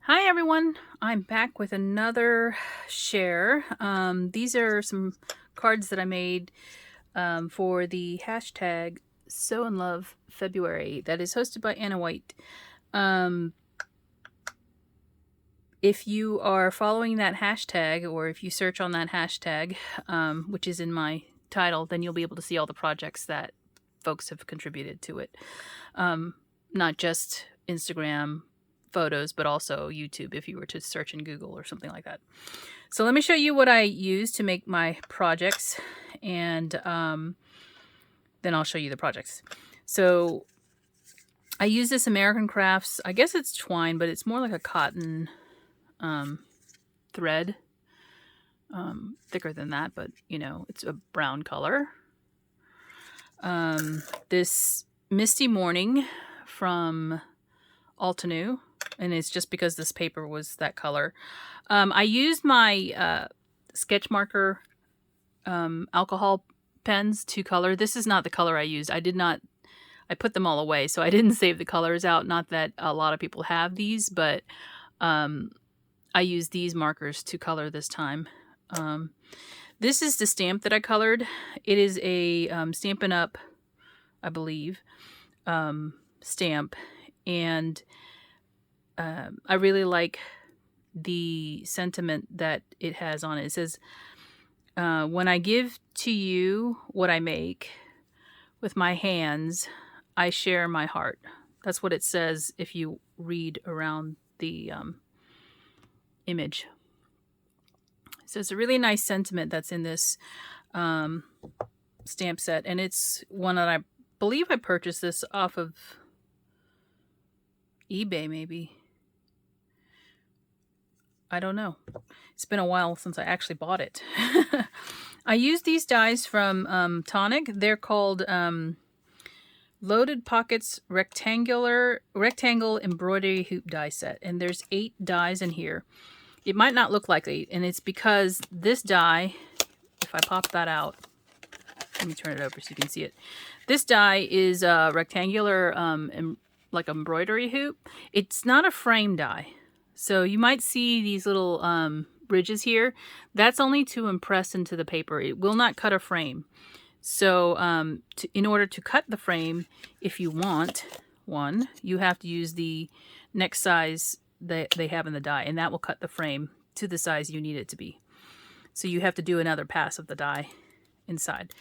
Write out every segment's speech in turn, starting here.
Hi everyone, I'm back with another share. These are some cards that I made for the hashtag Sew in Love February that is hosted by Anna White. If you are following that hashtag, or if you search on that hashtag, which is in my title, then you'll be able to see all the projects that folks have contributed to it. Not just Instagram photos, but also YouTube if you were to search in Google or something like that. So let me show you what I use to make my projects, and then I'll show you the projects. So I use this American Crafts, I guess it's twine, but it's more like a cotton thread. Thicker than that, but you know, it's a brown color. This Misty Morning from Altenew, and it's just because this paper was that color. I used my sketch marker alcohol pens to color. This is not the color I used. I put them all away, so I didn't save the colors out. Not that a lot of people have these, but I used these markers to color this time. This is the stamp that I colored. It is a Stampin' Up, I believe, stamp, and I really like the sentiment that it has on it. It says, when I give to you what I make with my hands, I share my heart. That's what it says if you read around the image. So it's a really nice sentiment that's in this stamp set, and it's one that I believe I purchased this off of eBay, maybe. I don't know. It's been a while since I actually bought it. I used these dies from Tonic. They're called Loaded Pockets Rectangle Embroidery Hoop Die Set, and there's 8 dies in here. It might not look like 8, and it's because this die, if I pop that out, let me turn it over so you can see it. This die is a rectangular, like embroidery hoop. It's not a frame die. So you might see these little ridges here. That's only to impress into the paper. It will not cut a frame. So in order to cut the frame, if you want one, you have to use the next size that they have in the die, and that will cut the frame to the size you need it to be. So you have to do another pass of the die inside.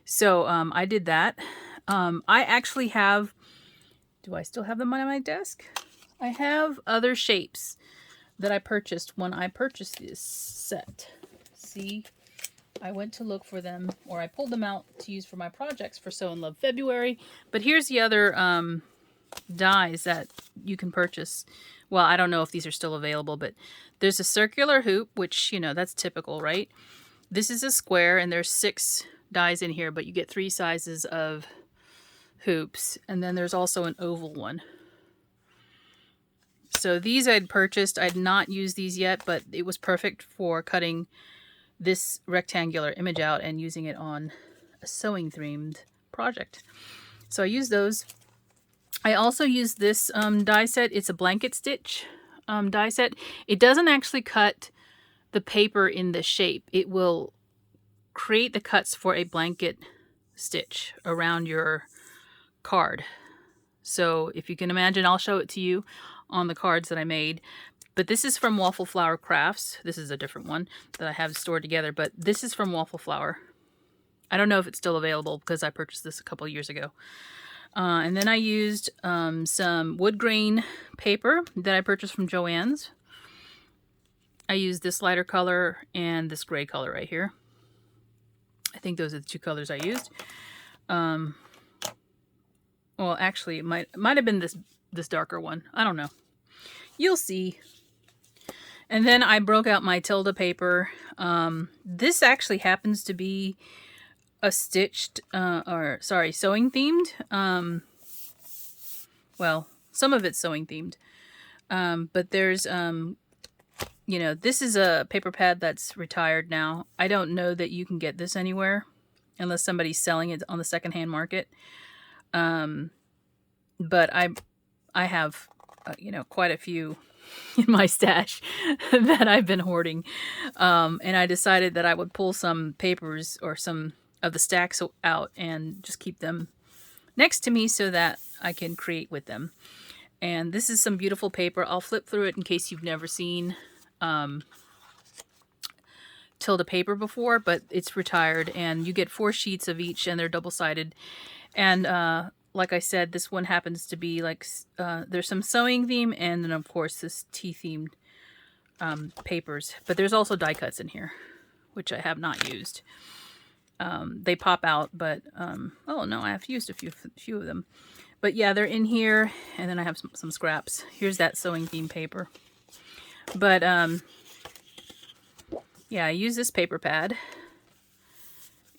So I did that. I actually have, do I still have them on my desk? I have other shapes that I purchased when I purchased this set. See, I went to look for them, or I pulled them out to use for my projects for Sew in Love February. But here's the other dies that you can purchase. Well, I don't know if these are still available, but there's a circular hoop, which, you know, that's typical, right? This is a square, and there's 6 dies in here, but you get 3 sizes of hoops. And then there's also an oval one. So these I'd purchased. I'd not used these yet, but it was perfect for cutting this rectangular image out and using it on a sewing themed project. So I used those. I also used this die set. It's a blanket stitch die set. It doesn't actually cut the paper in the shape. It will create the cuts for a blanket stitch around your card. So if you can imagine, I'll show it to you on the cards that I made. But this is from Waffle Flower Crafts. This is a different one that I have stored together, but this is from Waffle Flower. I don't know if it's still available because I purchased this a couple years ago. And then I used some wood grain paper that I purchased from Joann's. I used this lighter color and this gray color right here. I think those are the 2 colors I used. Well, actually, it might have been this darker one. I don't know. You'll see. And then I broke out my Tilda paper. This actually happens to be a stitched, sewing themed. Well, some of it's sewing themed. But there's, you know, this is a paper pad that's retired now. I don't know that you can get this anywhere unless somebody's selling it on the secondhand market. But I have, you know, quite a few in my stash that I've been hoarding. And I decided that I would pull some papers or some of the stacks out and just keep them next to me so that I can create with them. And this is some beautiful paper. I'll flip through it in case you've never seen Tilda paper before, but it's retired, and you get 4 sheets of each, and they're double-sided. And like I said, this one happens to be like there's some sewing theme, and then of course this tea themed papers. But there's also die cuts in here, which I have not used. They pop out, but oh no, I have used a few of them. But yeah, they're in here, and then I have some scraps. Here's that sewing theme paper. But yeah, I use this paper pad,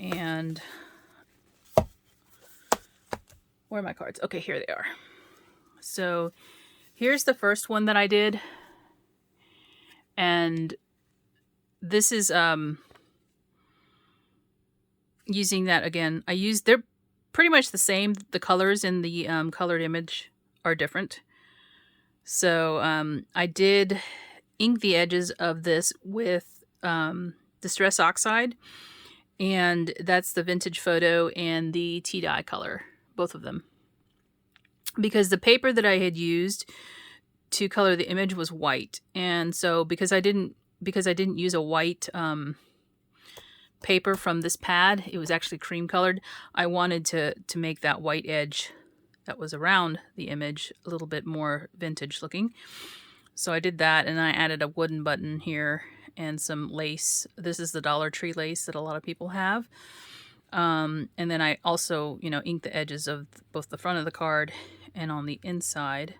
and where are my cards? Okay, here they are. So here's the first one that I did, and this is using that again. They're pretty much the same. The colors in the colored image are different. So I did ink the edges of this with Distress Oxide, and that's the Vintage Photo and the tea dye color, both of them. Because the paper that I had used to color the image was white, and so because I didn't use a white paper from this pad, it was actually cream colored. I wanted to make that white edge that was around the image a little bit more vintage looking. So I did that, and I added a wooden button here and some lace. This is the Dollar Tree lace that a lot of people have. And then I also, inked the edges of both the front of the card and on the inside.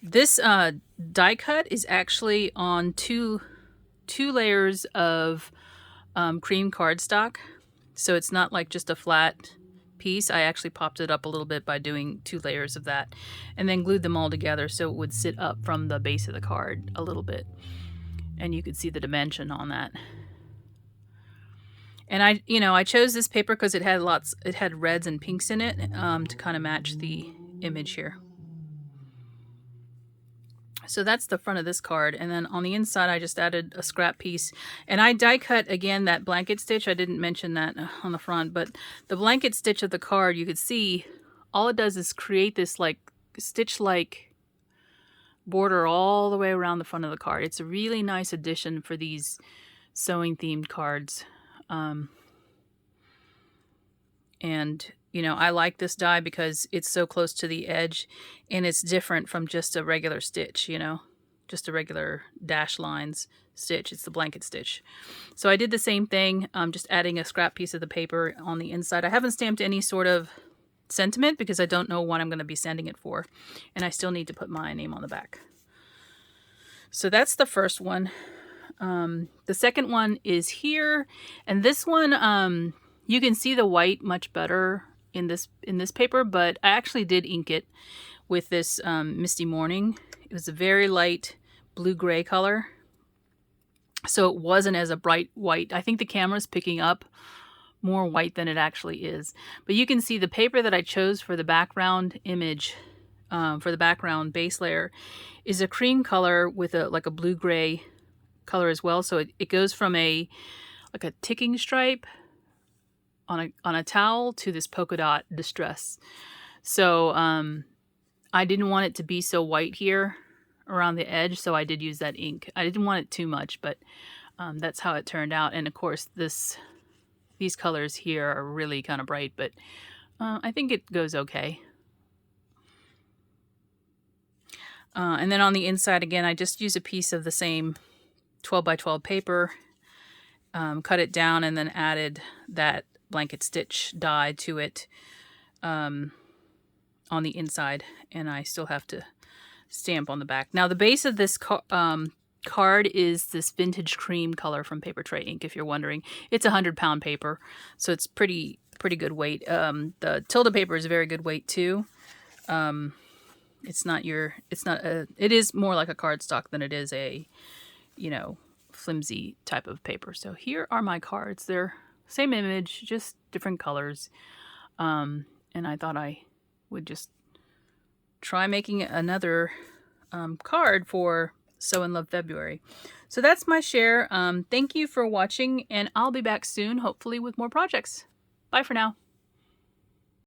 This die cut is actually on two layers of cream cardstock. So it's not like just a flat piece. I actually popped it up a little bit by doing 2 layers of that, and then glued them all together so it would sit up from the base of the card a little bit. And you could see the dimension on that. And I chose this paper because it had reds and pinks in it to kind of match the image here. So that's the front of this card. And then on the inside, I just added a scrap piece. And I die cut, again, that blanket stitch. I didn't mention that on the front. But the blanket stitch of the card, you could see, all it does is create this like stitch-like border all the way around the front of the card. It's a really nice addition for these sewing themed cards. And I like this die because it's so close to the edge, and it's different from just a regular stitch, just a regular dash lines stitch. It's the blanket stitch. So I did the same thing, just adding a scrap piece of the paper on the inside. I haven't stamped any sort of sentiment because I don't know what I'm going to be sending it for, and I still need to put my name on the back. So that's the first one. The second one is here, and this one you can see the white much better in this paper, but I actually did ink it with this Misty Morning. It was a very light blue-gray color, so it wasn't as a bright white. I think the camera's picking up more white than it actually is. But you can see the paper that I chose for the background image, for the background base layer, is a cream color with a blue-gray color as well. So it goes from a ticking stripe on a towel to this polka dot distress. So I didn't want it to be so white here around the edge, so I did use that ink. I didn't want it too much, but that's how it turned out. And of course these colors here are really kind of bright, but I think it goes okay. And then on the inside, again, I just use a piece of the same 12 by 12 paper, cut it down, and then added that blanket stitch die to it on the inside. And I still have to stamp on the back. Now, the base of this card is this vintage cream color from Paper Tray Ink, if you're wondering. It's 100-pound paper, so it's pretty good weight. The Tilda paper is a very good weight too. It is more like a cardstock than it is a, flimsy type of paper. So here are my cards. They're same image, just different colors. And I thought I would just try making another card for Sew in Love February. So that's my share. Thank you for watching, and I'll be back soon, hopefully with more projects. Bye for now.